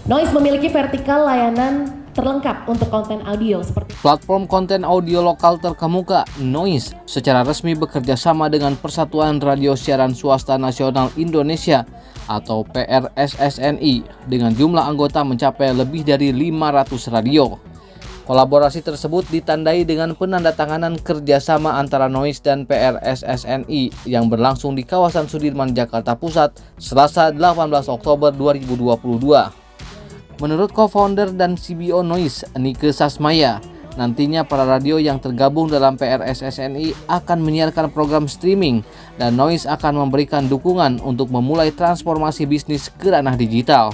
Noise memiliki vertikal layanan terlengkap untuk konten audio seperti platform konten audio lokal terkemuka, Noise, secara resmi bekerja sama dengan Persatuan Radio Siaran Swasta Nasional Indonesia atau PRSSNI dengan jumlah anggota mencapai lebih dari 500 radio. Kolaborasi tersebut ditandai dengan penandatanganan kerjasama antara Noise dan PRSSNI yang berlangsung di kawasan Sudirman, Jakarta Pusat, Selasa 18 Oktober 2022. Menurut co-founder dan CBO Noise, Nike Sasmaya, nantinya para radio yang tergabung dalam PRSSNI akan menyiarkan program streaming dan Noise akan memberikan dukungan untuk memulai transformasi bisnis ke ranah digital.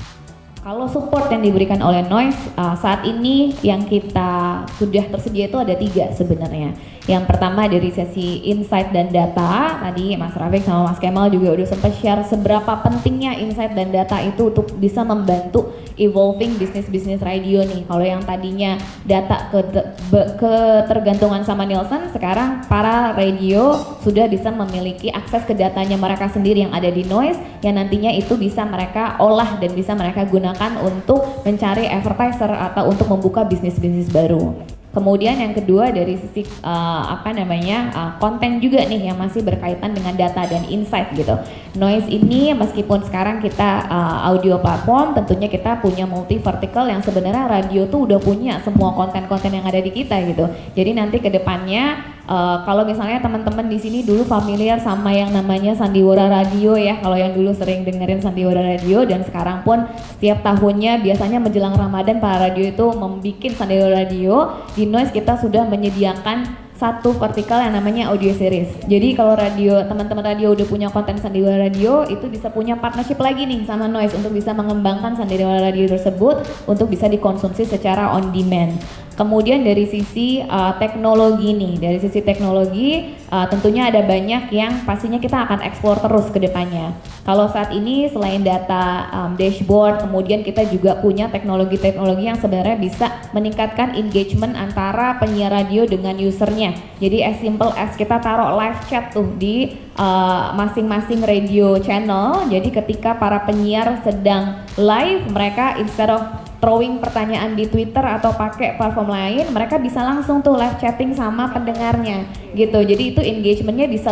Kalau support yang diberikan oleh Noise saat ini yang kita sudah tersedia itu ada 3 sebenarnya. Yang pertama dari sesi insight dan data, tadi Mas Rafiq sama Mas Kemal juga udah sempat share seberapa pentingnya insight dan data itu untuk bisa membantu evolving bisnis radio nih. Kalau yang tadinya data ketergantungan sama Nielsen, sekarang para radio sudah bisa memiliki akses ke datanya mereka sendiri yang ada di Noise, yang nantinya itu bisa mereka olah dan bisa mereka gunakan untuk mencari advertiser atau untuk membuka bisnis-bisnis baru. Kemudian yang kedua dari sisi konten juga nih yang masih berkaitan dengan data dan insight gitu. Noise ini meskipun sekarang kita audio platform, tentunya kita punya multi vertical yang sebenarnya radio tuh udah punya semua konten-konten yang ada di kita gitu. Jadi nanti ke depannya kalau misalnya teman-teman di sini dulu familiar sama yang namanya Sandiwara Radio ya, kalau yang dulu sering dengerin Sandiwara Radio dan sekarang pun setiap tahunnya biasanya menjelang Ramadan para radio itu membuat Sandiwara Radio. Di Noise kita sudah menyediakan satu vertikal yang namanya audio series. Jadi kalau teman-teman radio udah punya konten Sandiwara Radio, itu bisa punya partnership lagi nih sama Noise untuk bisa mengembangkan Sandiwara Radio tersebut untuk bisa dikonsumsi secara on demand. Kemudian dari sisi teknologi nih, tentunya ada banyak yang pastinya kita akan eksplor terus ke depannya. Kalau saat ini selain data dashboard, kemudian kita juga punya teknologi-teknologi yang sebenarnya bisa meningkatkan engagement antara penyiar radio dengan usernya. Jadi as simple as kita taruh live chat tuh di masing-masing radio channel. Jadi ketika para penyiar sedang live, mereka instead of throwing pertanyaan di Twitter atau pakai platform lain, mereka bisa langsung tuh live chatting sama pendengarnya gitu. Jadi itu engagementnya bisa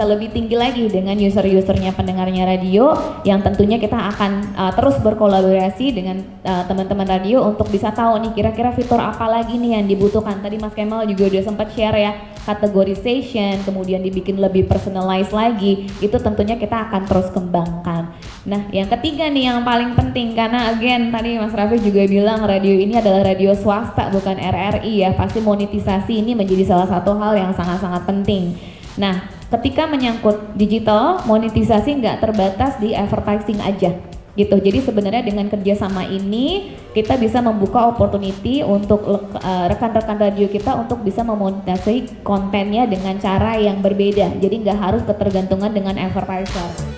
lebih tinggi lagi dengan user-usernya pendengarnya radio, yang tentunya kita akan terus berkolaborasi dengan teman-teman radio untuk bisa tahu nih kira-kira fitur apa lagi nih yang dibutuhkan. Tadi Mas Kemal juga udah sempat share ya, categorization, kemudian dibikin lebih personalized lagi, itu tentunya kita akan terus kembangkan. Nah yang ketiga nih yang paling penting, karena again tadi Mas Rafiq juga bilang radio ini adalah radio swasta bukan RRI ya, pasti monetisasi ini menjadi salah satu hal yang sangat-sangat penting. Nah ketika menyangkut digital, monetisasi nggak terbatas di advertising aja gitu. Jadi sebenarnya dengan kerjasama ini kita bisa membuka opportunity untuk rekan-rekan radio kita untuk bisa memonetisasi kontennya dengan cara yang berbeda. Jadi nggak harus ketergantungan dengan advertiser.